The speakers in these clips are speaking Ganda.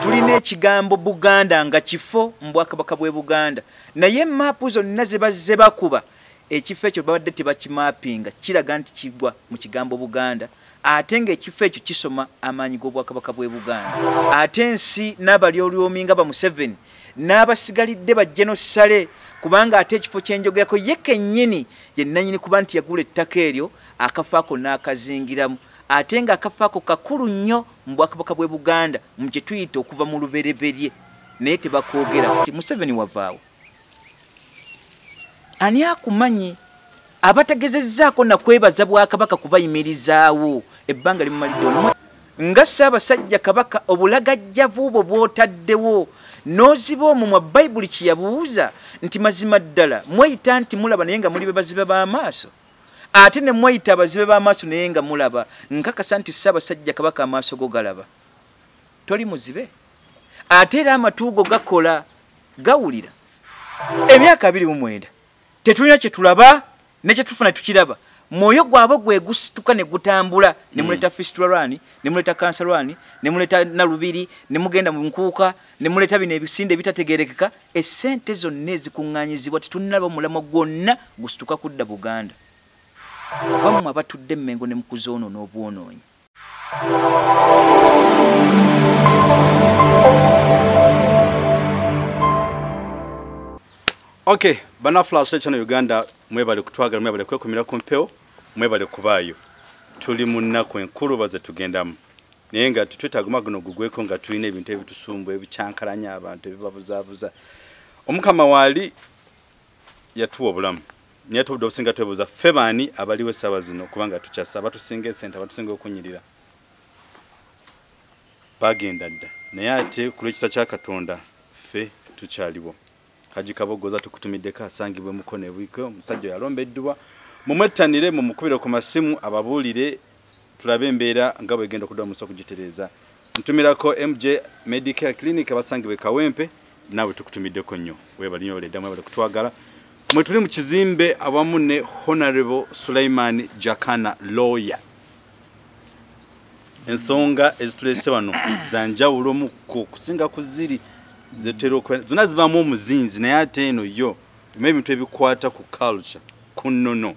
tulina ekigambo Buganda nga kifo mu Bwakabaka bw'e Buganda naye maapu zonna ze bazze bakuba ekifo ekyo babadde tebakimapinga kiraga nti kigwa mu kigambo Buganda ate ng'ekifo ekyo kisoma amaanyi g'Obwakabaka bw'e Buganda ate ensi n'abalyoolyomi nga ba Museveni n'abasigalidde bajje n'ossale kubanga ate ekifo kyenjogerako ye kennyini ye nannyini kuba nti yagula ettaka eryo akafaako n'akazingiramu ate nga akafaako kakulu nnyo mu Bwakabaka bw'e Buganda mu kye tuyita okuva mu lubereberye naye tebakoogera nti Museveni wavaawo ani akumanyi abategezezzaako nakwebaza Bwakabaka kubayimirizaawo ebbanga limumalidde nga Ssaabasajja Kabaka obulagajjavu bwo bw'otaddewo n'oziba omumwa Bayibuli kye yabuuza nti mazima ddala mweyita nti mulaba naye nga muli bazibe b'amaaso ate ne mweyita abazibe b'amaaso naye nga mulaba nkakasa nti Ssaabasajja Kabaka amaaso go galaba toli muzibe ate era amatu go gakola gawulira emyaka 29 tetulina kye tulaba ne kye tufuna tukiraba mwoyo gwabwe gwe gusituka ne gutambula ne muleta fistula rwani ne muleta cancer rwani ne muleta nalubiri ne mugenda mu nkuuka ne muleta bino ebisinde bitategerekeka essente zonna ezikuŋŋaanyizibwa tetunalaba mulamo gwonna gusituka kudda Buganda bamwe abatudde Mmengo ne mukuzoono n'obwonoonyi Okay, bana flash channel Uganda mwebale kutwagala mwebale kwekumira ku mpeo mwebale kubaayo tuli munnaku enkulu baze tugendamu naye nga tutwetaguma guno gugweko nga tulina ebintu ebitusumbu ebicyankalanya abantu ebibabuzabuza omukama wali yatuwa obulamu niye tubudde obusinga twebuuza ffe baani abaliwo essaawa zino kubanga tukyasa abatusinga esente abatusinga okunyirira bagenda dda naye ate ku lw'ekisa kya Katonda ffe tukyaliwo Haji Kabogoza tukutumiddeko asangibwe mukono ebwiko omusajja yalombeddwa mumwettanire mu mukubire ku masimu ababuulire tulabe embeera nga bwegenda okudda muso kugitereeza ntumirako MJ Medicare Clinic abasangibwe Kawempe nawe tukutumiddeko nnyo webalinyo baleddamu webale kutwagala mwe tuli mu kizimbe awamu ne Honorable Sulaiman Jakana lawyer ensonga ezitulese wano zanjawulo mu kusinga kuziri zetero zona zibamu omuzinzi naye ate eno yo ebintu ebikwata ku culture kunnono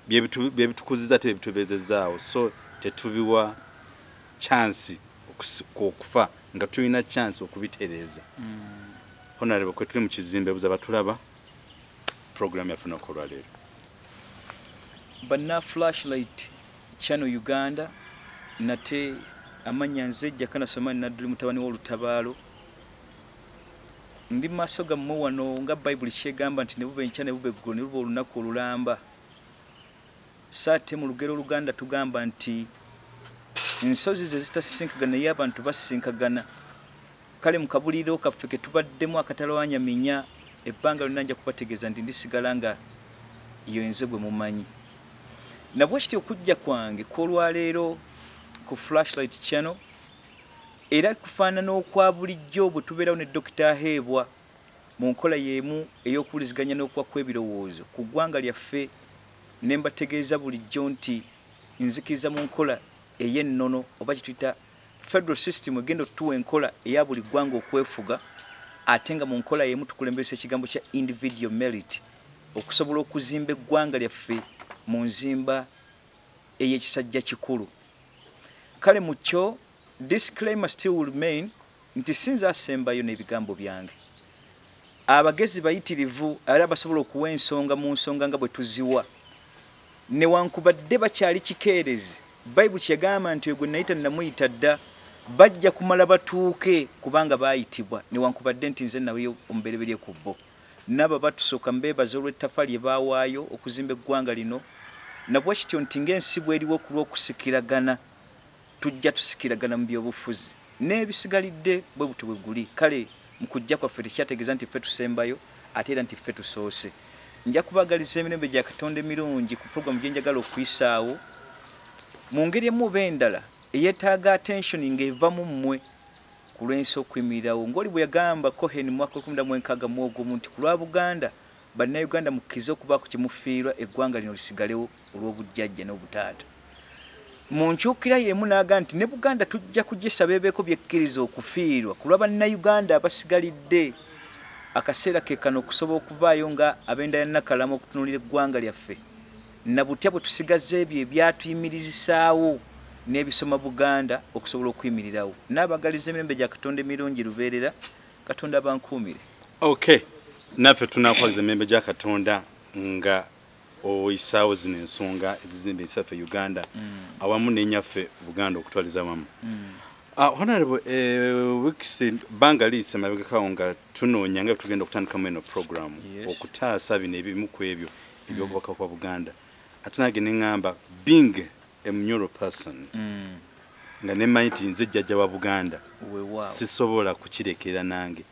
byebitukuziza tebitubezezaawo so tetubiwa chance okufa nga tulina chance okubitereeza Honorable kwe tuli mu kizimbe buza batulaba program yafuna okolwa leero banna flashlight channel Uganda nate amanya nze Jakana Somani nadduli mutabani w'olutabaalo ndi maaso gammwe wano nga Bayibuli kyegamba nti ne bube enkya ne bube eggulo ne luba olunaku olulamba saate mu lugero Luganda tugamba nti ensozi ze zitasinkagana naye abantu basinkagana kale mu kabuliro kaffe ke tubaddemu akatalawanya minya ebbanga lyonna nja kubategeeza nti ndisigala nga iyo enze bwe mumanyi nabwe kityo okujja kwange kw'olwaleero ku flashlight channel era kufaanana okwa bulijjo bwe tubeerawo ne Dr. Heebwa mu nkola y'emu ey'okuwuliziganya n'okuwa kw'ebirowoozo ku ggwanga lyaffe ne mbategeeza bulijjo nti nzikiriza mu nkola ey'ennono oba kye tuyita federal system egenda otutuwa enkola eya buli ggwanga okwefuga ate nga mu nkola y'emu tukulembesa ekigambo kya individual merit okusobola okuzimba eggwanga lyaffe mu nzimba ey'ekisajja kikulu kale mu kyo disclaimer still will remain nti sinza asembayo n'ebigambo byange abagezi bayitirivu era basobola okuwa ensonga mu nsonga nga bwe tuziwa newankubadde bakyali kikeerezi Bayibuli kyegamba nti gwe nayita namuyita dda bajja kumala batuuke kubanga baayitibwa newankubadde nti nze nawe omubereberye ku bo nabo batusooka mbeebaza olw'ettafa lye baawaayo okuzimba eggwanga lino nabwe kityo nti ng'ensi bw'eriwo ku lw'okusikiragana tujja tusikiragana mu byobufuzi n'ebisigalidde bwe buti bwe guli kale mu kujja kwaffe tekyategeeza nti ffe tusembayo ate era nti ffe tusoose nja kubagaliza emirembe gya Katonda emirungi ku programu gye njagala okuyisaawo mu ngeri emu oba endala eyeetaaga attention ng'eva mu mmwe ku lw'ensi okuyimirirawo ng'oli bwe yagamba Cohen mu mwaka 1961 nti ku lwa Buganda bannayuganda mukkirize okubaako kye mufiirwa eggwanga lino lisigalewo olw'obujjajja n'obutaata munkyukira yemu naga nti ne Buganda tujja kugisaba ebeeko byekkiriza okufiirwa kulwa bannayuganda abasigalidde akaseera ke kano okusobola okuvaayo nga ab'enda ya Nakalamu okutunuulira eggwanga lyaffe na butya bwe tusigaze ebyo ebyatuyimirizisaawo n'ebisoma Buganda okusobola okuyimirirawo n'abagaliza emirembe gya Katonda emirungi lubeerera Katonda bankuumire. Okay, naffe tunakwaliza emirembe gya Katonda nga oyisaawo zino ensonga ezizimba ensaffe Uganda awamu n'ennyaffe Buganda okutwaliza wamu. Honorable, weeks banga liise mabegakawo nga tunoonya nga tugenda okutandikamu eno program okutaasa bino ebimu ku ebyo eby'obubaka kwa Buganda. Ate nange ne ŋŋamba being a Munyoro person nga nemanyi nti nze jjajja wa Buganda sisobola kukirekera nange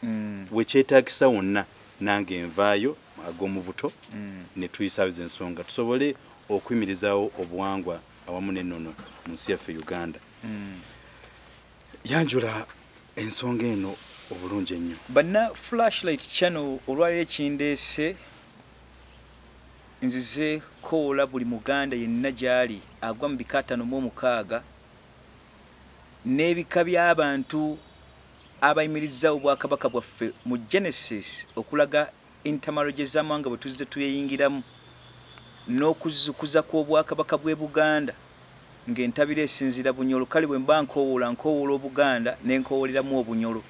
wekyetaagisa wonna nange envaayo ag'omu buto ne tuyisaabiza ensonga tusobole okuyimirizaawo obuwangwa awamu n'ennono mu nsi yaffe Uganda. Yanjula ensonga eno obulungi ennyo. Banna Flashlight Channel olwaliro ekindeese nzize koola buli Muganda yenna gy'ali agwa mu bika 56 n'ebika by'abantu abayimirizaawo Obwakabaka bwaffe mu Genesis okulaga entamalo gy'ez'amawanga bwe tuzze tuyeyingiramu n'okuzukuza kw'Obwakabaka bw'e Buganda ng'entabiro esinzira Bunyolo. Kale bwe mba nkowoola Obuganda n'enkowooleramu Obunyolo.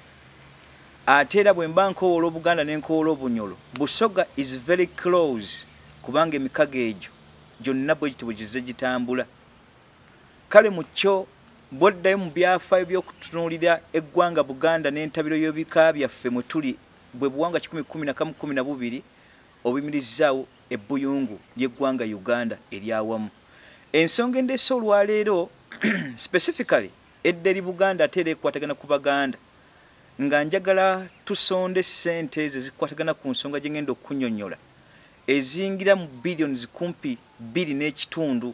Ate era bwe mba nkowoola Obuganda n'enkowoola Obunyolo, Busoga is very close kubanga emikago egyo gyonna bwe giti bwe gizze gitambula. Kale mu kyo bw'oddayo mu byafaayo by'okutunuulira eggwanga Buganda n'entabiro y'ebika byaffe mwe tuli bwe buwanga 1012 obuyimirizaawo ebbuyungu ly'eggwanga Uganda eryawamu. Ensonga endeese olwaleero specifically edda eri Buganda ate era ekwatagana ku Baganda nga njagala tusonde ssente ezo ezikwatagana ku nsonga gye ngenda okunnyonnyola ezingira mu billions kumpi 2.5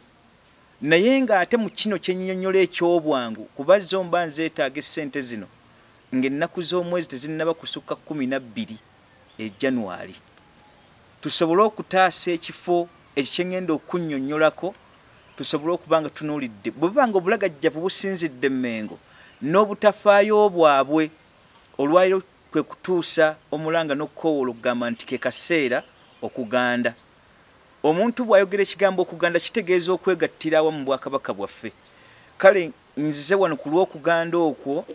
naye ng'ate mu kino kyennyonnyola eky'obwangu kuba zo mba nzeetaaga ssente zino ng'ennaku z'omwezi tezinnaba kusukka 12 January tusobole okutaasa ekifo ekyo kye ngenda okunnyonnyolako tusobole okubanga tunuulidde bwe bubanga obulagajjavu businzidde Mmengo n'obutafaayo bwabwe olwaliro kwe kutuusa omulanga n'okukowoola okugamba nti ke kaseera okuganda. Omuntu bw'ayogera ekigambo okuganda kitegeeza okwegattira awamu mu Bwakabaka bwaffe. Kale nzize wano ku lw'okuganda okwo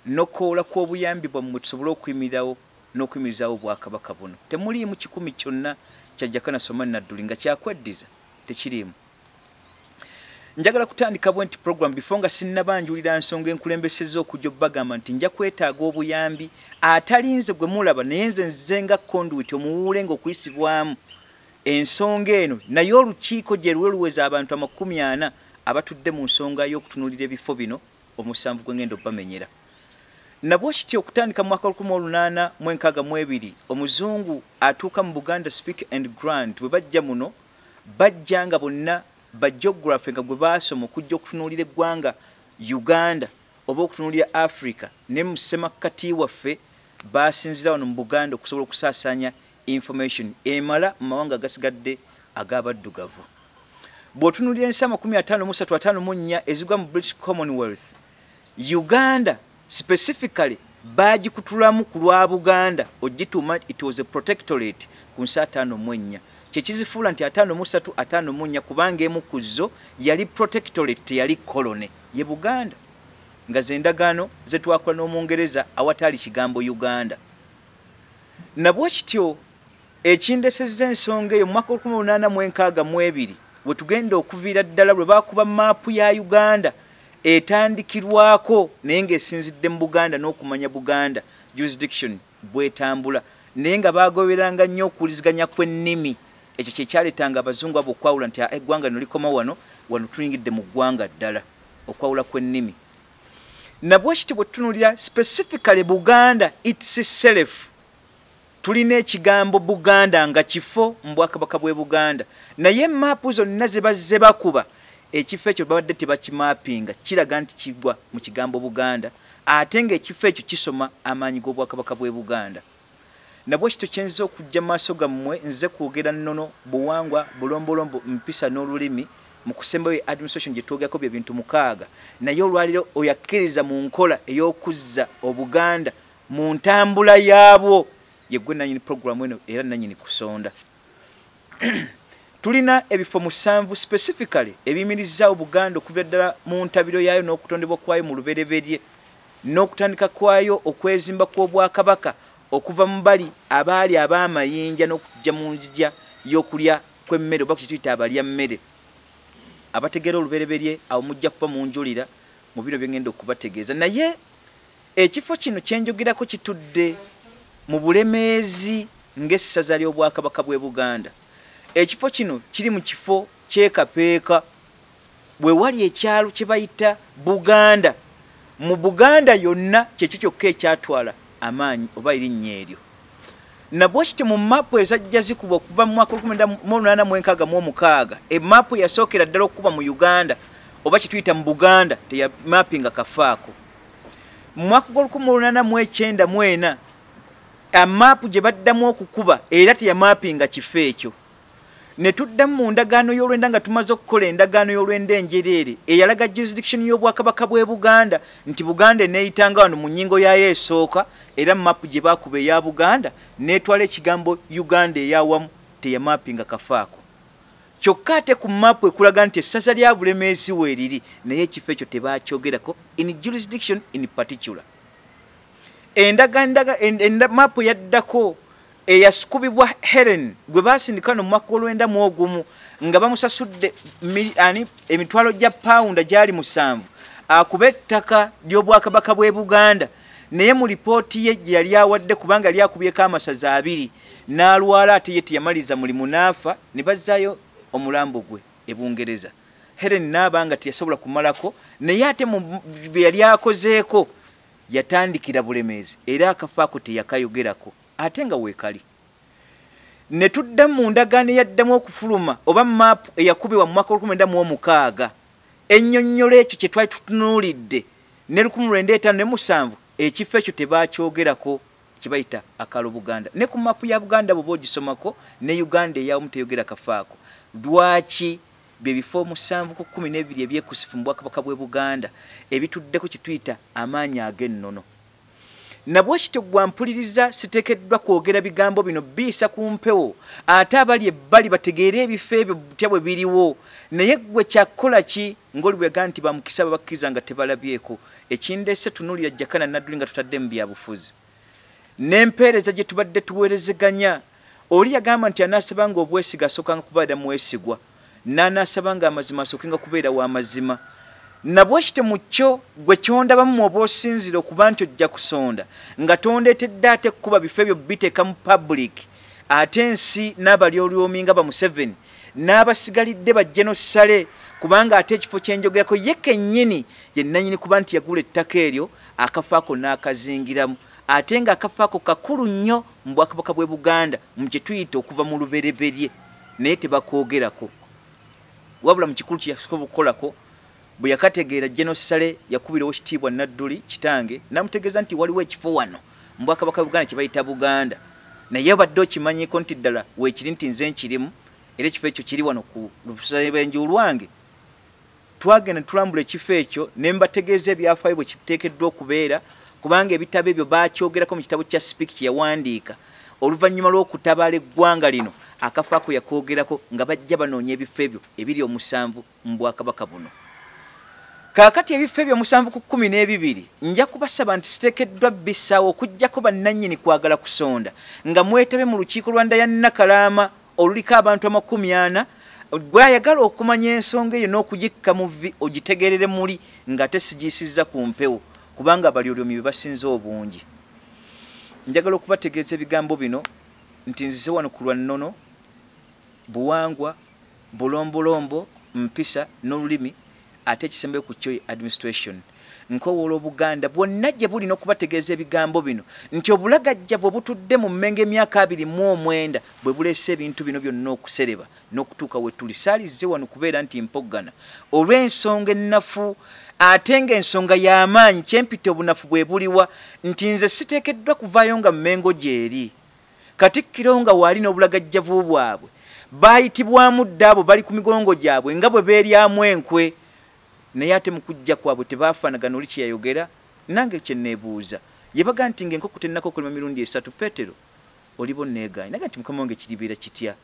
n'okukowoola kw'obuyambi bwammwe tusobole okuyimirirawo n'okuyimirizaawo Obwakabaka buno. Temuliimu kikumi kyonna kya Jakana Somani Nadduli nga kyakweddiza tekiriimu. Njagala kutandika bwenti program before nga sinnabanjulira nsonga enkulembeseza okujja bagamba nti nja kwetaaga obuyambi atalinze gwe mulaba naye nze nga conduit omuwuule ng'okuyisibwamu ensonga eno naye olukiiko gye luweza abantu 40 abatudde mu nsonga y'okutunuulira ebifo bino omusanvu gwe ngenda obbamenyera. Nabwo kityo okutandika mu mwaka 1862 omuzungu atuuka mu Buganda Speak and Grant bwe bajja muno bajja nga bonna ba geography nga gwe baasoma okujja okutunuulira eggwanga Uganda oba okutunuulira Africa ne mu ssemakati waffe baasinziza wano mu Buganda okusobola okusaasaanya information emala mu mawanga agasigadde ag'abaddugavu. Bw'otunuulira ensi 5354 ezigwa mu British Commonwealth, Uganda specifically baagikutulamu ku lwa Buganda ogituuma it was a protectorate ku nsi 54 kyekizifuula nti 53 54 kubanga emu ku zo yali protectorate teyali colony ye Buganda nga zendagaano ze twakola n'Omungereza awatali kigambo Uganda. Nabwo kityo ekindesezza ensonga eyo mu mwaka 1862 we tugenda okuviira ddala bwe baakuba maapu ya Uganda etandikirwako naye ng'esinzidde mu Buganda n'okumanya Buganda jurisdiction bwetambula naye nga baagoberanga nnyo okuwuliziganya kw'ennimi. Ekyo kye kyaleetanga abazungu abo okwawula nti eggwanga lino likoma wano tulingidde mu ggwanga ddala okwawula kw'ennimi. Nabwo kiti bwe tutunuulira specifically Buganda itself tulina ekigambo Buganda nga kifo mu Bwakabaka bw'e Buganda naye maapu zonna ze bazze bakuba ekifo ekyo babadde tebakimapinga kiraga nti kigwa mu kigambo Buganda ate ng'ekifo ekyo kisoma amaanyi g'Obwakabaka bw'e Buganda. Nabwo kityo kyenziza okujja maaso gammwe nze kwogera nnono buwangwa bulombolombo mpisa n'olulimi mu kusembayo administration gye twogako bye bintu 6 naye olwaliro oyakkiriza mu nkola ey'okuzza Obuganda mu ntambula yaabwo yeggwe nanyini program eno era nanyini kusonda tulina ebifo 7 specifically ebiyimiriza Obuganda okuva ddala mu ntabiro yaayo n'okutondebwa kwayo mu lubereberye n'okutandika kwayo okwezimba kw'Obwakabaka okuva mu bali abaali ab'amayinja n'okujja mu nzija y'okulya kw'emmere oba kituyita abalya mmere abategera olubereberye awo mujja kuba mu njulira mu bino byengenda okubategeeza naye ekifo kino kyenjogerako kitudde mu bulemeezi ng'essaza ly'Obwakabaka bw'e Buganda. Ekifo kino kiri mu kifo ky'ekapeeka bwe wali ekyalo kye bayita Buganda. Mu Buganda yonna kyekyo kyokka ekyatwala amaanyi oba erinnya eryo. Nabwo kiti mu mapu ezajja zikuba okuva mu mwaka 1866 emapu yasookera ddala okuba mu Uganda oba kituyita mu Buganda teyamapinga kafaako. Mu mwaka 1894 amapu gye baddamu okukuba era teyamapinga kifo ekyo. Ne tuddamu mu ndagaano y'olwenda nga tumaze okukola endagaano y'olwenda enjereere eyalaga jurisdiction y'Obwakabaka bw'e Buganda nti Buganda neeyitanga wano mu nnyingo yayo esooka era mapu gye baakuba eya Buganda n'etwala ekigambo Uganda eyawamu teyamapinga kafaako. Kyokka ate ku mapu ekulaga nti essaza lya Bulemeezi weeriri naye ekifo ekyo tebaakyogerako in jurisdiction in particular. Mapu yaddako eyasukubibwa Helen gwe baasindika no mu mwaka £9 nga bamusasudde emitwalo gya pound gyali 7 akuba ettaka ly'Obwakabaka bw'e Buganda naye mu lipooti ye gye yali awadde kubanga lyakubyeko amasaza 2 n'alwala ate ye teyamaliza mulimu n'afa ne bazzaayo omulambo gwe e Bungereza. Helen n'abanga teyasobola kumalako naye ate mu bye yali akozeeko yatandikira Bulemeezi era akafaako teyakayogerako ate nga weekali. Ne tuddamu mu ndagaano eyaddamu okufuluma oba mapu eyakubibwa mu mwaka 1906 ennyonnyola ekyo kye twali tutunuulidde ne 1957 ekifo ekyo tebaakyogerako kye bayita akalo Buganda. Ne ku mapu ya Buganda bw'oba ogisomako ne Uganda eyawamu teyogera kafaako. Lwaki bye bifo 7 ku 12 ebyekusifu mu Bwakabaka bw'e Buganda ebituddeko kye tuyita amaanyi ag'ennono. Nabwo kityo gwampuliriza siteekeddwa kwogera bigambo bino biisa ku mpewo ate abali ebbali bategeere ebifo ebyo butya bwe biriwo naye gwe kyakola ki ng'oli bwega nti bamukisa babakkiriza nga tebalabyeko ekindeese tunuulira Jakana nadduli nga tutadde mu byabufuzi n'empeereza gye tubadde tuweerezeganya oli yagamba nti anaasaba nga obwesiga asookanga kubeera mwesigwa n'anaasaba nga amazima asookenga kubeera w'amazima. Nabwo kite mu kyo gwe kyondabamu mu oba osinzira okuba nti ojja kusonda nga tondeetedde ate kuba bifo ebyo biteeka mu public ate ensi n'abalyolyomi nga ba Museveni n'abasigalidde bajje n'ossale kubanga ate ekifo kyenjogerako ye kennyini ye nannyini kuba nti yagula ettaka eryo akafaako n'akazingiramu ate nga akafaako kakulu nnyo mu Bwakabaka bw'e Buganda mu kye tuyita okuva mu lubereberye naye tebakoogerako wabula mu kikulu kye yasobola okukolako bwe yakategeera Genosale yakubirawo kitiibwa Nadduli kitange namutegeeza nti waliwo ekifo wano mu Bwakabaka Buganda kye bayita Buganda naye badde okimanyiiko nti ddala weekiri nti nze nkirimu era ekifo ekyo kiri wano ku lusebenju lwange. Twagenda tulambula ekifo ekyo ne mbategeeza ebyafaayo bwe kiteekeddwa okubeera kubanga ebitabo ebyo baakyogerako mu kitabo kya Speak kye yawandiika oluvannyuma lw'okutabaala eggwanga lino akafaako yakoogerako nga bajja banoonya ebifo ebyo ebiri 7 mu Bwakabaka buno. Kaakati ebifo ebyo 7 ku 12 nja kubasaba nti siteekeddwa bissaawo okuggyako bannannyini kwagala kusonda nga mwetebe mu lukiiko lwa Ndayannakalaama oluliko abantu 40 gwayagala okumanya ensonga eyo n'okugikka mu vvi ogitegerere muli nga tesigiisizza ku mpewo kubanga abalyolyomi bye basinze obungi. Njagala okubategeeza ebigambo bino nti nzize wano ku lwannono buwangwa bulombolombo mpisa n'olulimi ate ekisembe ku kyo administration nkowoola Obuganda bwonna gye bulina okubategeeza ebigambo bino nti obulagajjavu obutudde mu mmenge emyaka 29 bwe buleese ebintu bino byonna okusereba n'okutuuka we tuli saalizze wano kubeera nti mpoggana olw'ensonga ennafu ate ng'ensonga y'amaanyi kyempita obunafu bwe buliwa nti nze siteekeddwa kuvaayo nga mmengo gy'eri Katikkiro nga waali n'obulagajjavu bwabwe bayitibwamu ddabo bali ku migongo gyabwe nga bwe beeryamu enkwe naye ate mu kujja kwabwe tebaafaanagana oli kye yayogera nange kye neebuuza yebaga nti ng'enkoko tennako kulima mirundi 3 Petero olibo neeganya naga nti mukama wange kiribeera kitya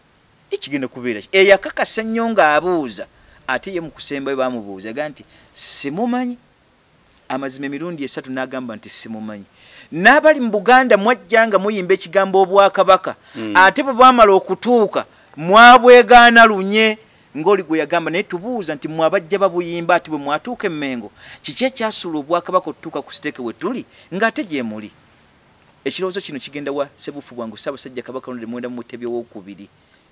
ekigenda kubeera eyakakasa nnyo ng'abuuza ate ye mu kusembayo baamubuuza aga nti simumanyi amazima emirundi 3 n'agamba nti simumanyi n'abali mu Buganda mwajja nga muyimba ekigambo obwakabaka ate bwe bwamala okutuuka mwabwegaana lunye ng'oli gwe yagamba naye tubuuza nti mwabajja babuyimba ati bwe mwatuuka emmengo kiki ekyasuula obwakabaka okutuuka ku siteeke we tuli ng'ate gye muli ekirowoozo kino kigenda wa Ssebuufu bwangu Ssaabasajja Kabaka Ronald Muwenda mu Mutebi ow'okubiri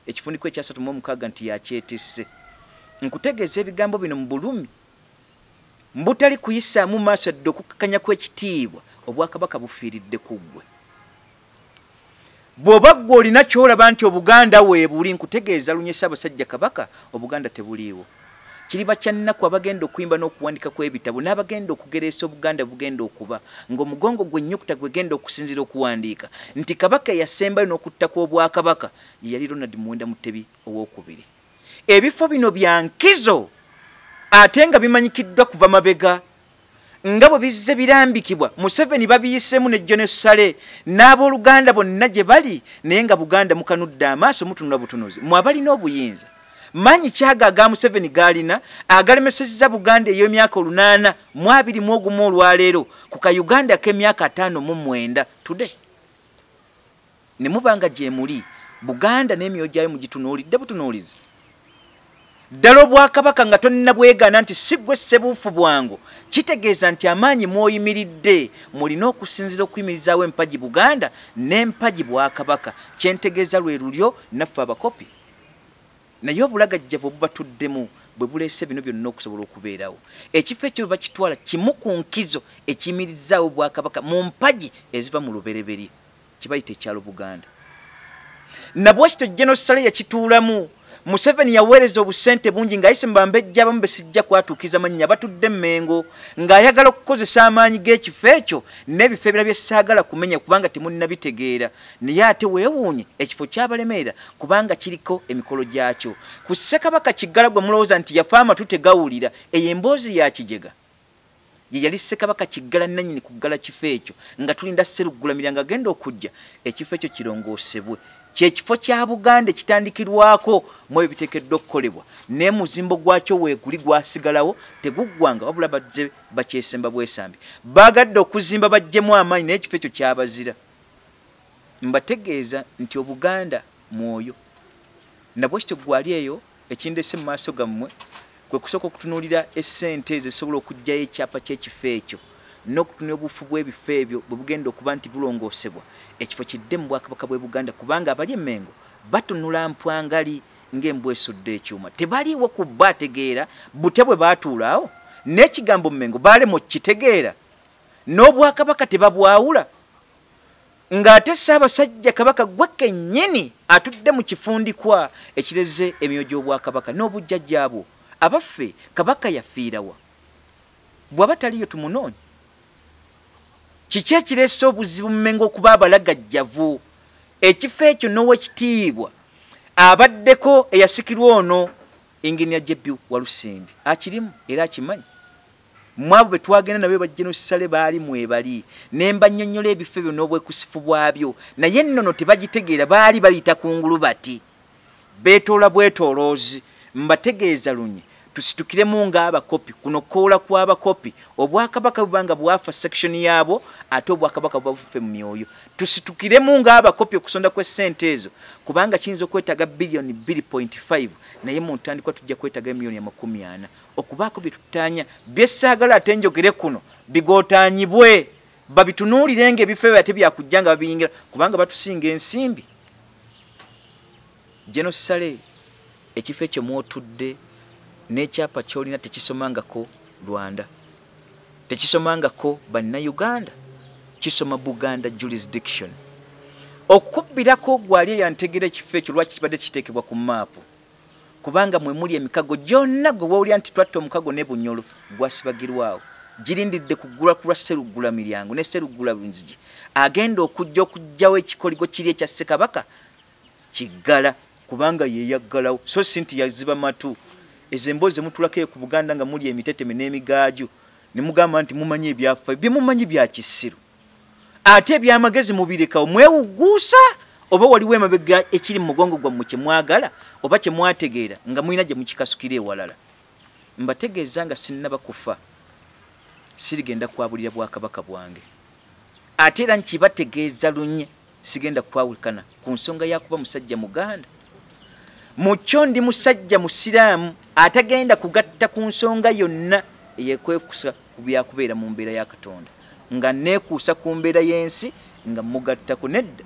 ekifundiko ekya 36 nti yakyetisse nkutegeeza ebigambo bino mu bulumi mbutali kuyisaamu maaso adde okukakanya kw'ekitiibwa obwakabaka bufiiridde ku ggwe bw'oba ggwe olina ky'olaba nti Obuganda weebuli nkutegeeza lunye Ssaabasajja Kabaka Obuganda tebuliiwo kiriba kya nnaku abagenda okuyimba n'okuwandika kw'ebitabo n'abagenda okugereesa Obuganda bugenda okuba ng'omugongo gwe nnyukuta gwe genda okusinzira okuwandiika nti Kabaka eyasembayo n'okutta kw'obwakabaka ye yali Ronald Muwenda Mutebi ow'okubiri ebifo bino bya nkizo ate nga bimanyikiddwa kuva mabega nga bwe bizze birambikibwa Museveni babiyisemu ne John Sale n'abooluganda bonna gye bali naye nga Buganda mukanudde amaaso mutunula butunuzi mwabalina obuyinza manyi kyaga aga Museveni galina agalemesezza Buganda ey'emyaka 8 mu 21 olwaleero ku ka Uganda k'emyaka 59 today ne mubanga gye muli Buganda n'emyoyo gyayo mugitunuulidde butunuulizi ddala obwakabaka nga tonna bwegana nti si gwe Ssebuufu bwangu kitegeeza nti amaanyi mw'oyimiridde mulina okusinzira okuyimirizaawo empagi Buganda n'empagi Bwakabaka kyentegeeza lwe lulyo naffe abakopi naye obulagajjavu obubatuddemu bwe buleese bino byonna okusobola okubeerawo ekifo ekyo bwe bakitwala kimu ku nkizo ekiyimirizaawo Bwakabaka mu mpagi eziva mu lubereberye kibayita ekyalo Buganda nabwe kityo General Sale yakituulamu Museveni yaweereza obusente bungi ng'ayise mbambejja abamu besijja kwatuukiza mannya batudde Mmengo ng'ayagala okukozesa amaanyi g'ekifo ekyo n'ebifo ebirala bye saagala kumenya kubanga temunnabitegeera naye ate weewuunye ekifo kyabalemerera kubanga kiriko emikolo gyakyo ku Ssekabaka Kiggala gwe mulowooza nti yafa amatu tegawulira eyo emboozi ya Kijega ye yali Ssekabaka Kiggala nannyini kuggala kifo ekyo nga tulinda Sseruggula nga agenda okujja ekifo ekyo kirongoosebwe kyekifo kya Buganda kitandikirwako mu ebiteekeddwa okukolebwa ne muzimbo gwakyo weeguli gwasigalawo teguggwanga wabula bajje bakyesemba bwesambi baagadde okuzimba bajjemu amaanyi n'ekifo ekyo kyabazira mbategeeza nti Obuganda mwoyo nabwe kityo gwali eyo ekindese mu maaso gammwe kwe kusooka okutunuulira essente ezisobola okugjayo ekyapa ky'ekifo ekyo n'okutunula obufu bw'ebifo ebyo bwe bugenda okuba nti bulongoosebwa ekifo kidde mu Bwakabaka bw'e Buganda kubanga abali Emmengo batunula mpwangali ng'embwa esudde ekyuma tebaliiwo ku baategeera bute bwe baatuulaawo n'ekigambo Mmengo baalema okitegeera n'Obwakabaka tebabwawula ng'ate Ssaabasajja Kabaka gwe kennyini atudde mu kifundikwa ekireze emyoyo gy'Obwakabaka n'obujjajjaabwo abaffe Kabaka yafiirawa bw'aba taliyo tumunoonye kiki ekireese obuzibu mu Mmengo okuba abalagajjavu ekifo ekyo n'owekitiibwa abaddeko eyasikirwa ono Engineer Jebu Walusimbi akirimu era akimanyi mwabo be twagenda nabyo bajjeno Sale baali mwebali nemba nnyonnyola ebifo ebyo n'obwekusifu bwabyo naye nnono tebagitegeera baali bayita kungulu bati beetoola bwetooloozi mbategeeza lunye tusitukiremu ng'abakopi kuno koola kw'abakopi Obwakabaka bubanga bwafa section yaabo ate Obwakabaka bubafufe mu myoyo tusitukiremu ng'abakopi okusonda kw'essente ezo kubanga kiyinza okwetaaga billion 2.5 naye mu ntandikwa tujja kwetaaga miliyoni 40 okubaako bye tutaanya bye ssaagala ate njogere kuno bigootaanyibwe babitunuulire ng'ebifo ebyo ate byakujja nga babiyingira kubanga batusinga ensimbi General Sale ekifo ekyo mwotudde n'ekyapa kyolina tekisomangako Rwanda tekisomangako Bannayuganda kisoma Buganda jurisdiction okubbirako gwali yantegera ekifo ekyo lwaki kibadde kiteekebwa ku maapu kubanga mwe muli emikago gyonna gwe woolya nti twatta omukago ne Bunyolo gwasibagirwawo girindidde kugula kulwa Sseruggula miryango ne Sseruggula nzigi agenda okujjawo ekikoligo kiri ekya Ssekabaka Kiggala kubanga yeyaggalawo so sinti yaziba matu ezemboze mutulake ku Buganda nga muli emitete n'emigaaju ne mugamba nti mumanyi ebyafa bye mumanyi bya kisiru ate byamagezi mubireka omwewugusa oba waliwo emabega ekiri mu mugongo gwa muche mwagala oba kye mwategeera nga mwina gye mukikasukire walala mbategeeza nga sinnaba kufa sirigenda kwabulira bwakabaka bwange ate era nkibategeeza lunye sigenda kwawukana ku nsonga yakuba musajja Muganda mucyo ndi musajja musiraamu atagenda kugatta ku nsonga yonna eyekwekusa ku byakubeera mu mbeera ya Katonda nga neekuusa ku mbeera y'ensi nga mugattako nedda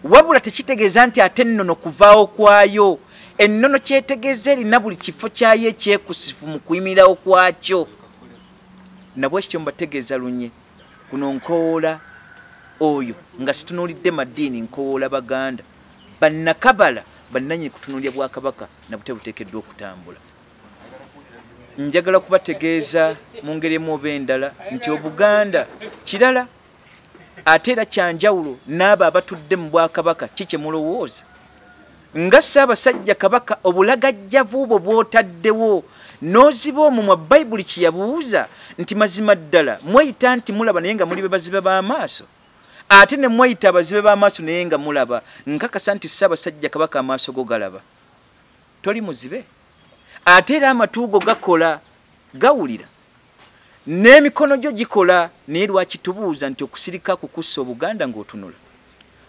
wabula tekitegeeza nti ate ennono kuvaawo kwayo ennono kyetegeeza erina buli kifo kyayo ekyekusifu mu kuyimirirawo kwakyo nabwe kityo mbategeeza lunye kuno nkoola oyo nga situnuulidde madiini nkoola Baganda bannakabala bannanyi kutunuulya Bwakabaka na bute buteekeddwa okutambula njagala kubategeeza mu ngeri emu oba endala nti Obuganda kirala ate era kyanjawulo n'abo abatudde mu Bwakabaka kikye mulowooza nga Ssaabasajja Kabaka obulagajjavu bwo bw'otaddewo n'oziba omumwa Bayibuli kye yabuuza nti mazima ddala mweyita nti mulaba naye nga muli bazibe b'amaaso ate ne mweyita abazibe b'amaaso naye nga mulaba nkakasa nti Ssaabasajja Kabaka amaaso go galaba toli muzibe ate era amatuugo gakola gawulira n'emikono gyo gikola naye lwaki tubuuza nti okusirika kukussa Obuganda ng'otunula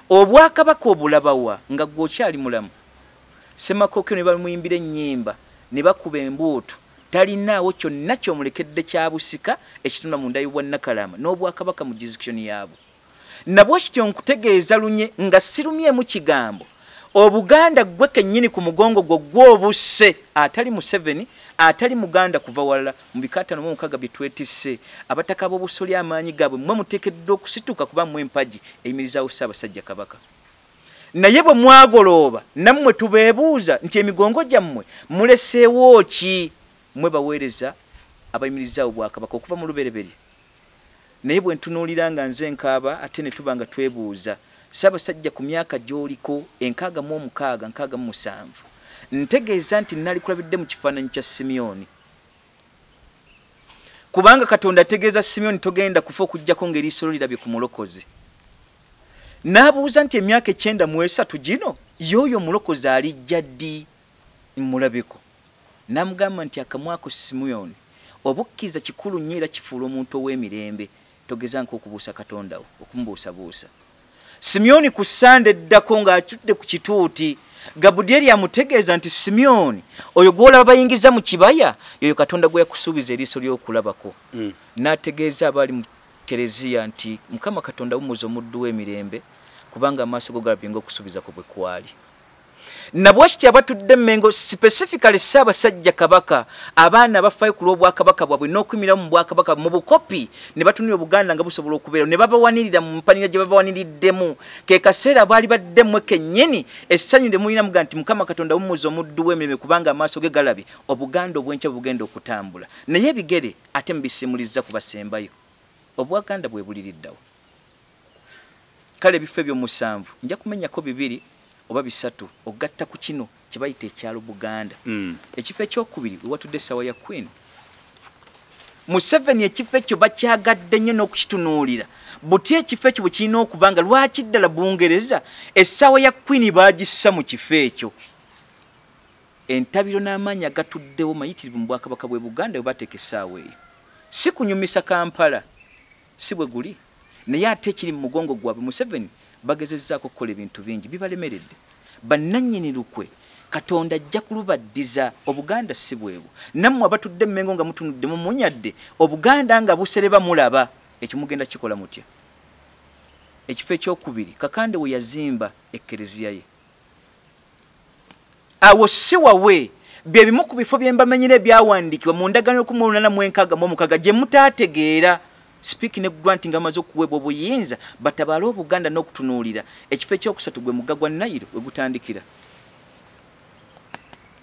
Obwakabaka obulabawa nga gwokyali mulamu Ssemakokyo ne bamuyimbira ennyimba ne bakuba embuutu talinaawo kyonna kyomulekedde kya busika ekitunda munda y'Obwannakalama n'Obwakabaka mu jurisdiction yaabwo nabwo kityo nkutegeeza lunye nga sirumyemu kigambo Obuganda gwe kennyini ku mugongo gwo gw'obusse atali Museveni atali Muganda kuva walala mu bikata mu mukaga bitwetisse abataka b'obusoli amaanyi gaabwe mwe muteekeddwa okusituka kuba mu empaji eyimirizaawo Ssaabasajja Kabaka naye bwe mwagolooba nammwe tubeebuuza nti emigongo gyammwe muleseewo ki mwe baweereza abayimirizaawo Bwakabaka okuva mu lubereberye naye bwe ntunuulira nga nze nkaaba ate ne tuba nga twebuuza Ssaabasajja ku myaka gy'oliko 67 ntegeeza nti nali kulabidde mu kifaananyi kya Simeoni kubanga Katonda ategeeza Simeoni togenda kufa okuggyako ng'eriiso lirabye ku mulokozi n'abuuza nti emyaka 93 gino y'oyo omulokozi alijja ddi mulabeko n'amugamba nti akamwako Simeoni obukkiriza kikulu nnyo era kifuula omuntu ow'emirembe togeza nk'okubuusa Katondawo okumubuusabuusa Simeoni ku ssande eddako ng'atudde ku kituuti Gabudyeri amutegeeza nti Simeoni oyo gw'olaba bayingiza mu kibaya yoyo Katonda gwe yakusuubiza eriiso ly'okulabako n'ategeeza abaali mu Kereziya nti Mukama Katonda wumuza omuddu w'emirembe kubanga amaaso go galabye ng'okusuubiza kwe bwe kwali nabwo kityo abatudde Mmengo specifically Ssaabasajja Kabaka abaana abafaayo ku lw'Obwakabaka bwabwe n'okuyimira mu Bwakabaka mu bukopi ne batunira Obuganda nga busobola okubeera ne babawanirira mu mpanira gye babawaniriddemu ke kaseera baali baddemu kennyini essanyu lye mulina muga nti Mukama Katonda wumuza omuddu w'emirembe kubanga amaaso ge galabye Obuganda obwenkya bugenda okutambula naye ebigere ate mbisimuliza ku basembayo Obwaganda bwe buliriddawo kale ebifo ebyo 7 nja kumenyako 2 oba 3 ogatta ku kino kye bayita ekyalo Buganda ekifo ekyokubiri wewatudde essaawa ya Queen Museveni ekifo ekyo bakyagadde nnyo n'okukitunuulira buti ekifo ekyo bwe kirina okubanga lwaki ddala Bungereza essaawa ya Queen baagissa mu kifo ekyo entabiro n'amaanyi agatuddewo mayitirivu mu Bwakabaka bwe Buganda bwe bateeka essaawa eyo si kunyumisa Kampala si bwe guli naye ate ekiri mu mugongo gwabwe Museveni bagezezzaako okukola ebintu bingi bibalemeredde bannannyini lukwe Katonda ajja kulubaddiza Obuganda si bwebwo nammwe abatudde Mmengo nga mutunudde mu munyadde Obuganda nga busereba mulaba ekyo mugenda kikola mutya ekifo ekyokubiri Kakande we yazimba ekkereziya ye awo si wawe bye bimu ku bifo bye mbamenyera ebyawandiikibwa mu ndagaano 1866 gye mutaategeera Speaking ne grant ngamazo kuwebwa obuyinza batabaala Obuganda n'okutunuulira ekifo ekyokusatu gwe mugagwa Nile we gutandikira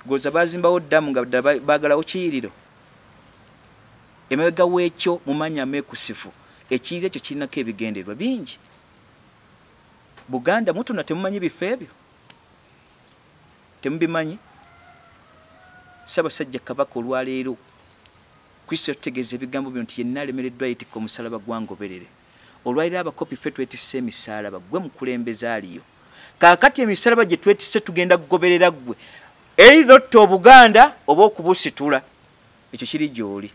goza bazimbawo ddamu nga baagalawo kiyiriro emabega w'ekyo mumanya ameekusifu ekiyiriro ekyo kirinako ebigendererwa bingi Buganda mutuna temumanyi bifo ebyo temubimanyi Ssaabasajja Kabaka olwaleero Kristo yategeeza ebigambo bino nti yenna alemereddwa yeetikka omusalaba gwangoberere olwaliro abakopi ffe twetisse emisalaba gwe mukulembeze aliyo kaakati emisalaba gye twetisse tugenda kugoberera ggwe either otta Obuganda oba okubusitula ekyo kiri gy'oli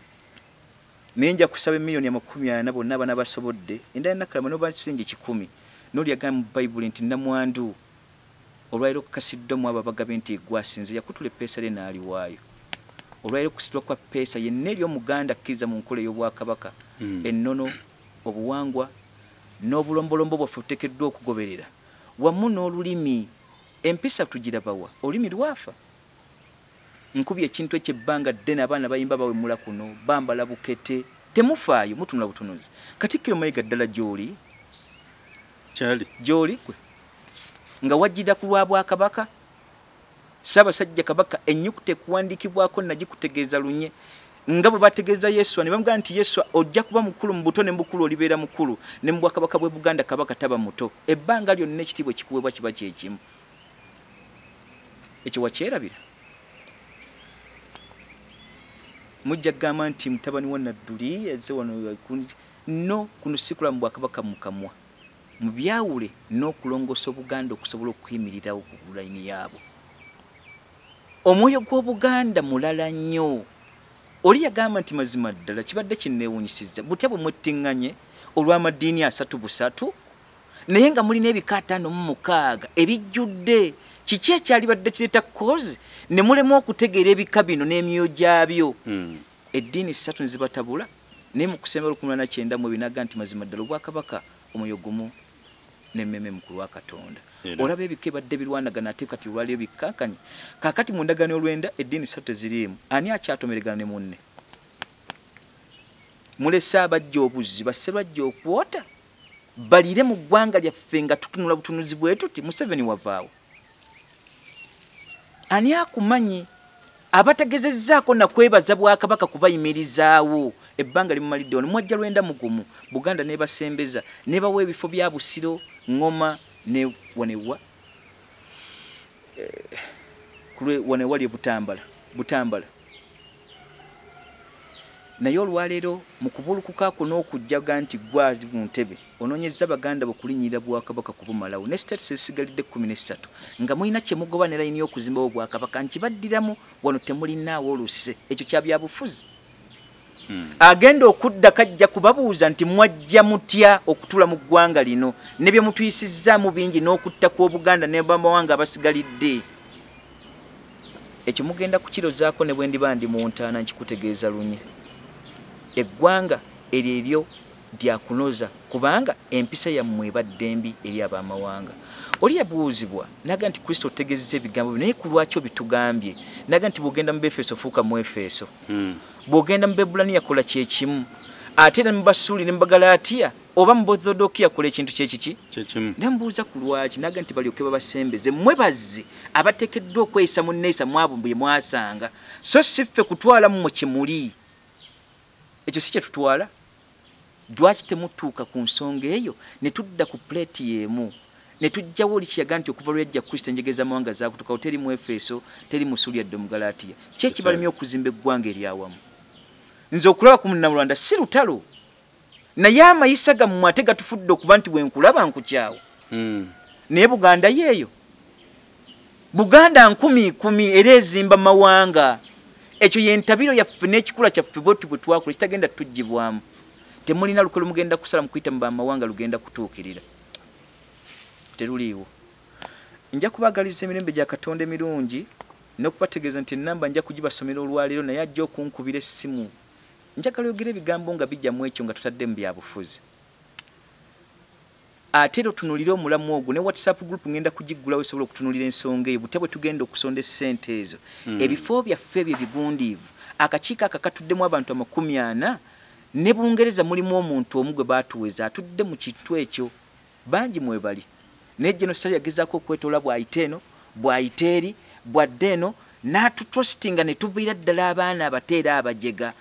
naye nja kusaba emiliyoni 40 bonna abana basobodde endala nakalama noba kisingi 100 n'oli yagamba mu Bayibuli nti namwandu olwaliro kukasiddwamu abo abagabe nti gwasinze yakutula eppeesa lye n'aliwaayo olwaliro kusitwa kwa ppeesa yenna eri Omuganda akkiriza mu nkola ey'Obwakabaka ennono obuwangwa n'obulombolombo bwaffe tuteekeddwa okugoberera wamu n'olulimi empisa tugirabawa olulimi lwafa nkubi ekintu ekyebbanga ddene abaana bayimba bawemula kuno bambala bukete temufaayo mutunula butunuzi Katikkiro Mayiga ddala gy'oli gy'oli nga wajjira ku lwa Bwakabaka Ssaabasajja Kabaka ennyukuta ekuwandiikibwako nagikutegeeza lunye nga bwe bategeeza Yesu ne bamugamba nti Yesu ojja kuba mukulu mu buto ne mu bukulu olibeera mukulu ne mu Bwakabaka bw'e Buganda Kabaka taba muto ebbanga lyonna ekitiibwa ekikuweebwa kiba kyekimu ekyo wakyerabira mujja kugamba nti mutabani wa Nadduli yazze wano no kuno sikula mu Bwakabaka mu kamwa mu byawule n'okulongoosa Obuganda okusobola okuyimirirawo ku bulayini yaabo omwoyo gw'Obuganda mulala nnyo oli yagamba nti mazima ddala kibadde kinneewuunyisizza butya bwe mwettiŋŋanye olw'amadiini 3 naye nga mulina ebika 56 ebijjudde kiki ekyalibadde kireeta kozi ne mulemu okutegeera ebika bino n'emyoyo gyabyo eddiini 3 nzibatabula naye mu kusembera 19 mu binaga nti mazima ddala Obwakabaka omwoyo gumu n'emmeme mukulu wa Katonda olaba ebika ebadde birwanagana ate kati olwaliyo bikkankanye kaakati mu ndagaano olwenda eddiini 3 ziriimu ani akyatomeregana ne munne mulese abajja obuzzi basse bajja okwota balire mu ggwanga lyaffe nga tutunula butunuzi bwe tuti Museveni wavaawo ani akumanyi abategezezzaako nakwebaza Bwakabaka kubayimirizaawo ebbanga limumalidde wano mwajja lwenda mugumu Buganda n'ebasembeza n'ebawa ebifo bya Busiro Ngoma ne wanewa wanewa lye Butambala naye olwaleero mu kubulukukaako n'okujjaga nti gwa mu ntebe onoonyezza Baganda bokulinnyirira Bwakabaka kubumalawo ne state sesigalidde 13 nga mulina kye mugoba ne layini y'okuzimbawo Bwakabaka nkibaddiramu wano temulinaawo oluse ekyo kya byabufuzi agenda okudda kajja kubabuuza nti mwajja mutya okutula mu ggwanga lino ne bye mutuyisizzaamu bingi n'okutta kw'Obuganda ne bamawanga abasigalidde ekyo mugenda kukirozaako ne bwe ndiba ndi mu ntaana nkikutegeeza lunye eggwanga eryo lyakunoza kubanga empisa yammwe ebadde mbi eri abamawanga oli yabuuzibwa naga nti Kristo otegezeza ebigambo naye ku lwaki obitugambye naga nti bw'ogenda mu Befeso fuuka mu Efeso bw'ogenda mu Bebulaniya kola kyekimu ate ne mu Basuuli ne mu Bagalaatiya oba mu Bozodokiya kola ekintu kyekiki ne mbuuza ku lwaki naga nti balyoke babasembeze mmwe bazzi abateekeddwa okweyisa mu nneeyisa mwabo bye mwasanga so si ffe kutwala mmwe kye muli ekyo si kye tutwala lwaki temutuuka ku nsonga eyo ne tudda ku plate y'emu ne tujjawo oli kiyaga nti okuva lwejja Kristo enjegeza amawanga zaakutukawo teri mu Efeso teri mu Suuli yadde mu Galaatiya ki ekibalemye okuzimba eggwanga eryawamu nze okulaba ku munnamulwanda si lutalo naye amayisa gammwe ate gatufudde okuba nti bwe nkulaba nkukyawo naye Buganda yeeyo Buganda 10,000 era ezimba mawanga ekyo yentabiro yaffe n'ekikula kyaffe bwe twakola kitagenda tujjibwamu temulina lukolo mugenda kusala mu kuyita mu bamawanga lugenda kutuukirira teruliiwo nja kubagaliza emirembe gya Katonda emirungi n'okubategeeza nti ennamba nja kugibasomera olwaleero naye ajja okunkubira essimu njagala oyogera ebigambo nga bijja mu ekyo nga tutadde mu byabufuzi ate otunulire omulamu ogwo ne WhatsApp group ngenda kugiggulawo esobola okutunulira ensonga eyo butya bwe tugenda okusonda essente ezo ebifo byaffe ebyo ebigundiivu akakiiko akakatuddemu abantu 40 ne Bungereza mulimu omuntu omu gwe baatuweza atudde mu kintu ekyo bangi mwebali naye Genosali yagezaako okwetoola bw'ayita eno bw'ayita eri bwadde eno n'atutrostinga ne tuviira ddala abaana abateera abajega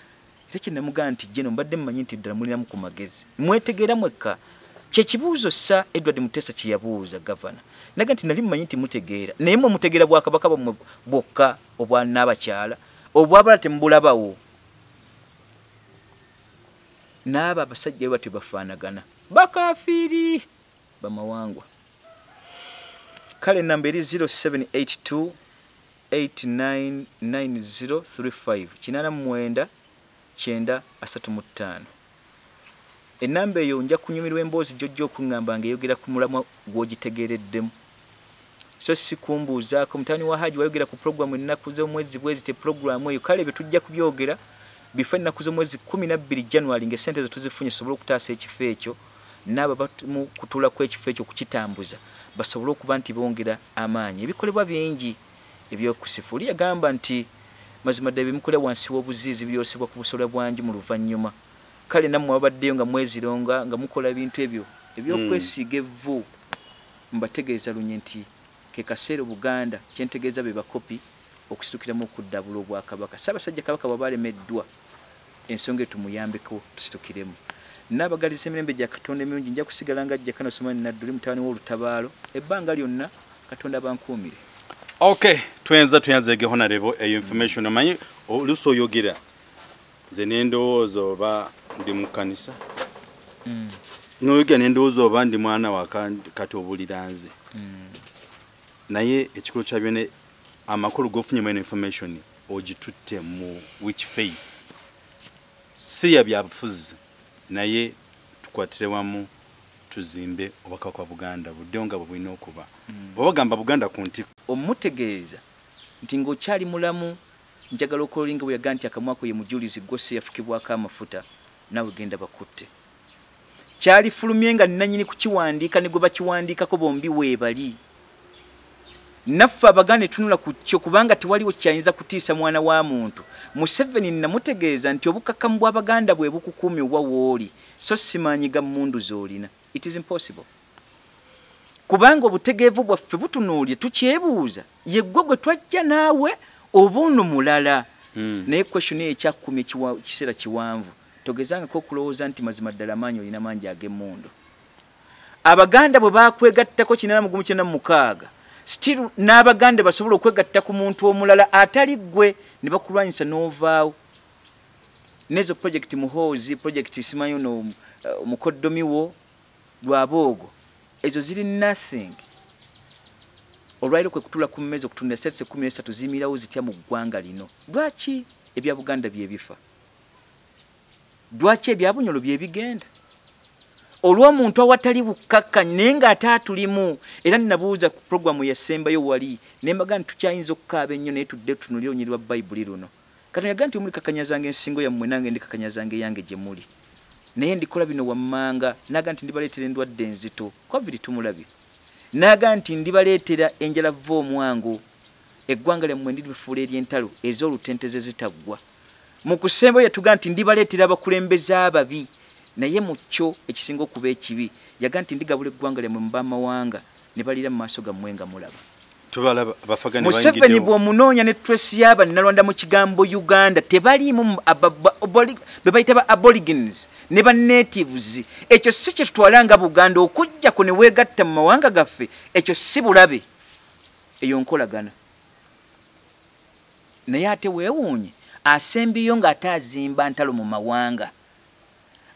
era kye namugamba nti Geno mbadde mmanyi nti ddala mulinamu ku magezi mwetegeera mwekka kye kibuuzo sa Edward Mutesa kye yabuuza gavana naga nti nali mmanyi nti mutegeera naye mwe mutegeera bwakabaka bwokka obwanaabakyala obwabala temubulabawo n'abo abasajja bwe tebafaanagana bakafiiri bamawangwa kale namba eri 0782 899035 899 935 enamba eyo nja kunyumirwa emboozi jjojja okuŋŋamba ng'eyogera ku mulamwa gw'ogitegeereddemu so si kumbuuzaako mutani wa Haji wayogera ku programu ennaku z'omwezi bwezi te programu eyo kale bye tujja kubyogera bifa ennaku z'omwezi 12 January ng'essente zo tuzifunye sobola okutaasa ekifo ekyo n'abo bamu kutuula kw'ekifo ekyo kukitambuza basobole okuba nti bongera amaanyi ebikolebwa bingi ebyokusifuli yagamba nti mazima ddala bimukolera wansi w'obuziizi byosebwa ku busobola bwangi mu luvannyuma kale nammwe wabaddeyo nga mwezironga nga mukola bintu ebyo ebyokwesiiga evvu mbategeeza lunye nti ke kaseera Buganda kyentegeeza be bakopi okusituukiramu okuddabula obwakabaka Ssaabasajja Kabaka bw'abalemeddwa ensonga etumuyambeko tusitukiremu n'abagaliza emirembe gya Katonda emirungi nja kusigala nga Jakana Osumani Nadduli mutawani w'olutabaalo ebbanga lyonna Katonda bankuumire. Okay, tuyanzege honorable eyo information amanyi oluso oyogera nze n'endowooza oba ndi mu kkanisa n'oyogera n'endowooza oba ndi mwana wa kati obulira nze naye ekikulu kya byonna amakulu g'ofunyemu eno information ogitutte mu which faith si ya byabufuzi naye tukwatire wamu tuzimbe obaka kwa Buganda buddeyo nga bwina okuba obagamba Buganda ku nti omutegeeza nti ng'okyali mulamu njagala okolinga bwe yaga nti akamwako ye mujulizi gose yafukibwako amafuta nawe genda bakutte kyali fulumye nga nanyini kukiwandiika ne gwe bakiwandiikako bombi weebali naffe Abaganda tunula ku kyo kubanga tewaliwo kyayinza kutiisa mwana wa muntu Museveni namutegeeza nti obukakamu bw'Abaganda bwe bukukuumye wa wooli so simanyiga mundu zolina it is impossible kubanga obutegeevu bwaffe butunuulye tukyebuuza ye gwe gwe twajja naawe obuno mulala naye question eyo ekyakkumi kiseera kiwanvu togezangako okulowooza nti mazima ddala amaanyi olina mangi ag'emmundu Abaganda bwe bakwegattako 896 still n'Abaganda basobola okwegatta ku muntu omulala atali gwe ne bakulwanyisa n'ovaawo nezo project muhoozi project simanyo no mukoddomiwo lwaboogo ezo ziri nothing olwairo kwe kutula ku mmezo kutunda setse 13 zimirawo zitya mu ggwanga lino lwaki ebya Buganda bye bifa lwaki ebya Bunyolo bye bigenda olw'omuntu awatali bukkakkanyi naye ng'ataatulimu era nnabuuza ku programu yasembayo wali ne mbaga nti tukyayinza okukaaba ennyo naye tudde tutunulire olunyiri lwa Bayibuli luno kati yaga nti muli kakanyazanga ensingo yammwe nange ndi kakanyazanga eyange gye muli naye ndikola bino wammanga naga nti ndibaleetera endwadde enzito covid tumulabye naga nti ndibaleetera enjala vva omwango eggwanga lyammwe ndirifuula ery'entalo ez'olutenteze zitaggwa mu kusembayo yatuga nti ndibaleetera abakulembeze ababi naye mu kyo ekisinga okuba ekibi yaga nti ndigabula eggwanga lyammwe mu bamawanga ne balira mu maaso gammwe nga mulaba Museveni bw'omunoonya ne Tracy yaba Nalwanda mu kigambo Uganda tebaliimu be bayita ba aborigines ne ba natives ekyo si kye tutwalanga Buganda okujja ku ne weegatta mu mawanga gaffe ekyo si bulabe eyo nkolagana naye ate weewuunye asembiyo ng'ataazimba ntalo mu mawanga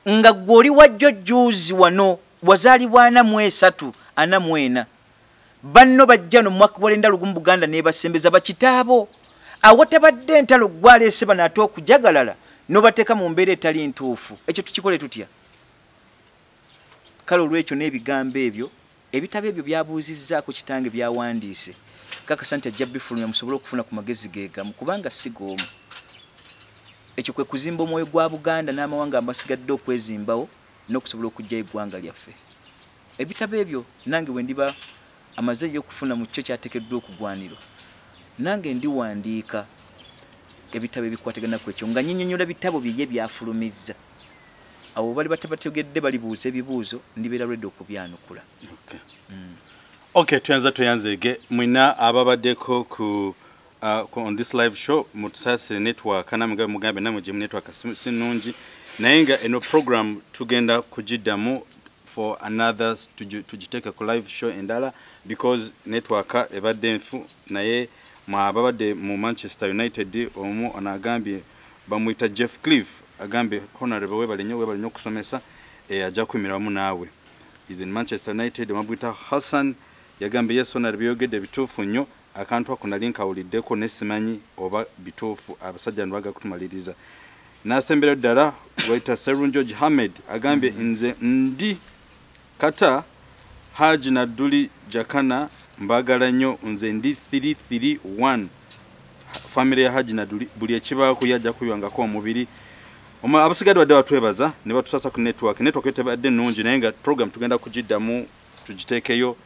nga gw'oli wajjo juuzi wano wazaalibwa 43 44 banno bajja no mwaka walenda lugumu Buganda ne basembeza bakitaabo awatabadde entalo gwaleese bana ate okujagalala nobateeka mu mbeera etali ntuufu ekyo tukikole tutya kale olw'ekyo n'ebigambo ebyo ebitabo ebyo byabuuzizzaako kitange byawandiise kakasa nti ajja bifulumya musobole okufuna ku magezi geegamu kubanga si goomu ekyo kwe kuzimba omwoyo gwa Buganda n'amawanga amasigadde okwezimbawo n'okusobola okujja eggwanga lyaffe ebitabo ebyo nange bwe ndiba amaze y'okufuna mu kyo kyateekeddwa okugwanirwa nange ndiwandiika ebitabo ebikwatagana ku ekyo nga nnyonnyola bitabo bye byafulumizza abo bali batabategedde balibuuza ebibuuzo ndibeera ready okubyanukula okay tuyanzege mwina ababaddeko ku on this live show mutusasire network namwe mugambe namwe gye network sinungi naye nga eno program tugenda kugiddamu for another tujiteke ku live show endala because network ebadde nfu naye mwababadde mu Manchester United omu anagambye bamwita Jeff Cliff agambye honorable webalenyo okusomesa ajja kwimiramu naawe is in Manchester United mabwita Hassan yagambye yes honorable yogedde bituufu nnyo akantu ako nali nkawuliddeko nesimanyi oba bituufu abasajja nbaga kutumaliriza nasembera ddala waita Serun George Hamed agambye nze ndi kata Haji Naduli Jakana mbagala nnyo nze ndi 331 family ya Haji Naduli buli ekibaako yajja kuyangako omubiri abasigadde badde batwebaza ne batusasa ku network etebadde nnungi naye nga program tugenda kugiddamu tugiteekeyo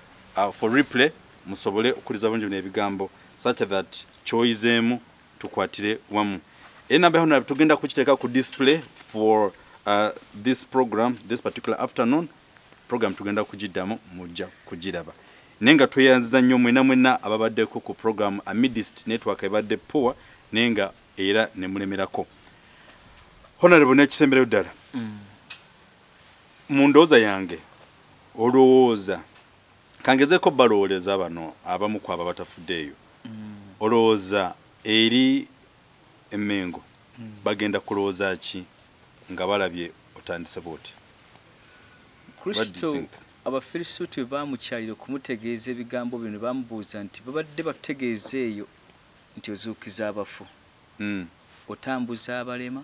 for replay musobole okuliza bungi n'ebigambo such that choiceemu tukwatire wamu enamba hono tugenda kukiteeka ku display for this program this particular afternoon program tugenda kugiddamu mujja kugiraba nenga tweyanziza nnyo mwena ababaddeko ku program amidst network ebadde poor nenga era ne mulemerako honorable nekisembere ddala mu ndowooza yange olowooza kangezeko balowoleza bano abamu ku abo batafuddeeyo olowooza eri Emmengo bagenda kulowooza ki nga balabye otandise booti Kristo abafirisuuti baamukyalira okumutegeeza ebigambo bino bamubuuza nti babadde bategeeza eyo nti ozuukiza abafu otambuza abalema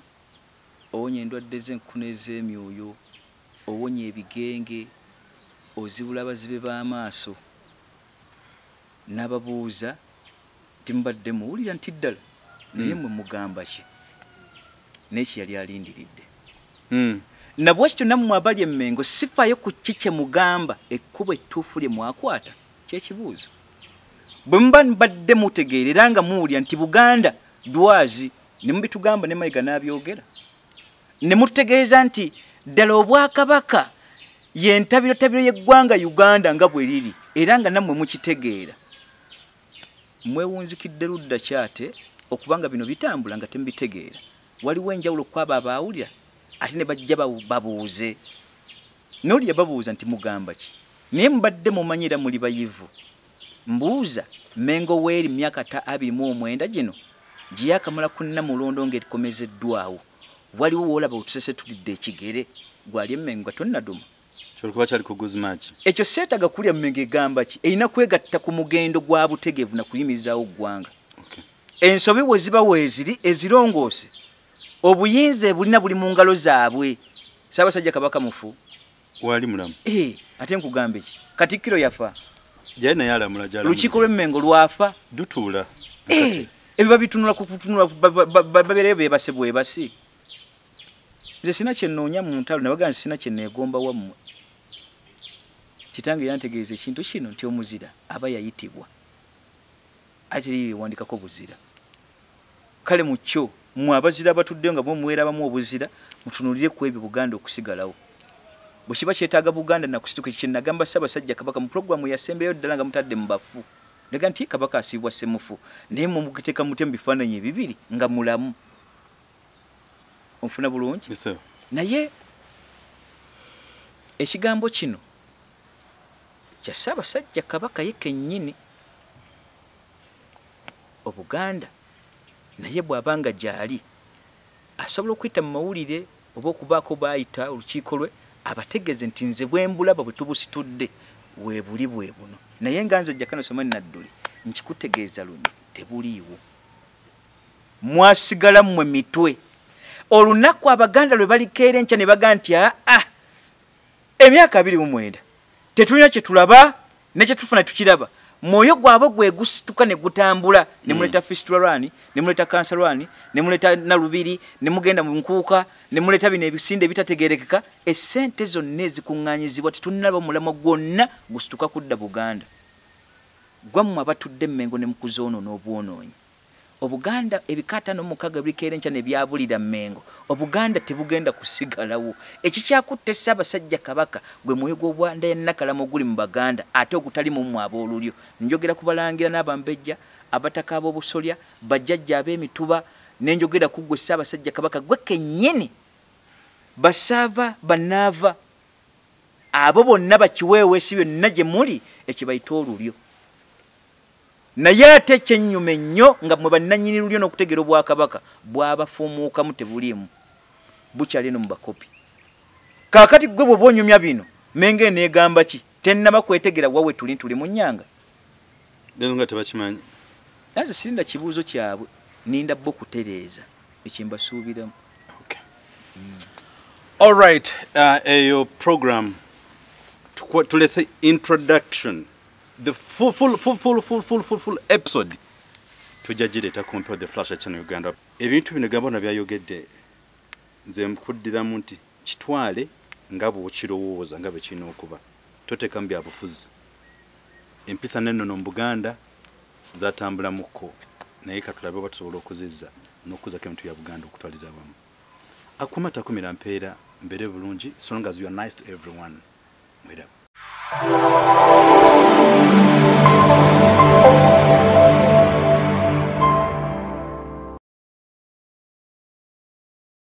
owonya endwadde z'enkuna ez'emyoyo owonya ebigenge ozibula abazibe b'amaaso n'ababuuza timubadde muwulira nti ddala naye mwe mugamba ki n'eki yali alindiridde nabwekityo nammwe abali Emmengo sifaayo ku kike mugamba ekkubo ettuufu lye mwakwata kyekibuuzo bwe muba mbadde mutegeerera nga muwulira nti Buganda dwazi ne mubitugamba ne Mayiga n'abyogera ne mutegeeza nti ddala Obwakabaka yentabiro y'eggwanga Uganda nga bwe liri era nga nammwe mukitegeera mwewunzikidde ludda kyate okubanga bino bitambula nga temubitegeera waliwo enjawulo kwabo abaawulira ate ne bajja babuuze n'olya babuuza nti mugamba ki naye mubadde mumanyira muli bayivu mbuuza Mmengo weeri myaka 29 gino gye yakamala ku Namulondo ng'erikomezeddwawo waliwo woolaba otusese tulidde ekigere gwali Emmengo nga tonnaduma kyolikuba kyali kuguzimaki ekyo seetaga kulya Mmengo egamba ki erina kwegatta ku mugendo gwa butegeevu na kuyimirizaawo ggwanga ensobi we ziba weeziri ezirongoose obuyinza ebulina buli mu ngalo zaabwe Ssaabasajja Kabaka mufu wali mulamu ate nkugambe ki Katikkiro yafa jali naye alamula jala lukiiko lw'Emmengo lwafa dutuula ebyo babitunula kutunula babeereyo beebase bwebasi nze sina kye nnoonya mu ntalo nabaga sina kye neegomba wammwe kitange yantegeeza ekintu kino nti omuzira aba yayitibwa ate yewandikako buzira kale mu kyo mwe abazira batuddeyo nga muweerabamu obuzira mutunulire ku ebyo Buganda okusigalawo bwe kiba kyetaaga Buganda nakusituka kye nagamba Ssaabasajja Kabaka mu programu yasembeyo ddala nga mutadde mu bafu lega nti Kabaka asiibwa ssemufu naye mumugiteeka mutya mu bifaananyi ebibiri nga mulamu onfuna bulungi naye ekigambo kino kya Ssaabasajja Kabaka ye kennyini Obuganda naye bw'abanga gyali asobola okuyita mu mawulire oba okubaako baayita olukiiko lwe abategeeze nti nze bwe mbulaba bwe tubusitudde weebuli bwe buno naye nga nze Jakana Somani Nadduli nkikutegeeza luno tebuliiwo mwasigala mmwe mitwe olunaku Abaganda lwe balikeera enkya ne baga nti emyaka 29 tetulina kye tulaba ne kye tufuna tukiraba mwoyo gwabwe gwe gusituka ne gutambula ne muleta fistula lwani ne muleta kansa lwani ne muleta nalubiri ne mugenda mu nkuuka ne muleta bino ebisinde bitategerekeka essente zonna ezikuŋŋaanyizibwa tetunnalaba mulamo gwonna gusituka kudda Buganda gwammwe abatudde Emmengo ne mukuzoonoona obwonoonyi Obuganda ebika 56 bikeera enkya ne byabulira Mmengo Obuganda tebugenda kusigalawo ekikyakutte Ssaabasajja Kabaka gwe mwoyo gw'Obwanda yennakalamo oguli mu Baganda ate ogutali mu mmwe ab'olulyo njogera kubalangira n'abambejja abataka ab'obusolya bajjajja ab'emituba nenjogera ku ggwe Ssaabasajja Kabaka gwe kennyini basaava banaava abo bonna bakiweeweesi byonna gye muli ekibayita olulyo naye ate ekyennyuma ennyo nga mwe bannannyini lulyo n'okutegera obwakabaka bwabafuumuukamu tebuliimu bukyali eno mu bakopi kaakati gwe bwe bwonyumya bino menge neegamba ki tennaba kwetegera wawe tuli mu nnyanga nga tebakimanyi naze sirinda kibuuzo kyabwe ninda bo kutereeza ekimbasuubiramu. Okay. All right, your program to let's say introduction, the full episode tujagireta compare the flash channel Uganda. Ebintu bino gamba byayogedde nze mkuddiramu nti kitwale ngabo okirowooza ngabe kino okuba toteka mbi abufuzi empisa neno no Buganda zatambula muko naye katulabe batusobola okuzizza n'okuza kemuntu ya Buganda okutwaliza abamu akumata kumira mpeera mbere bulungi so long as you are nice to everyone. Wait up.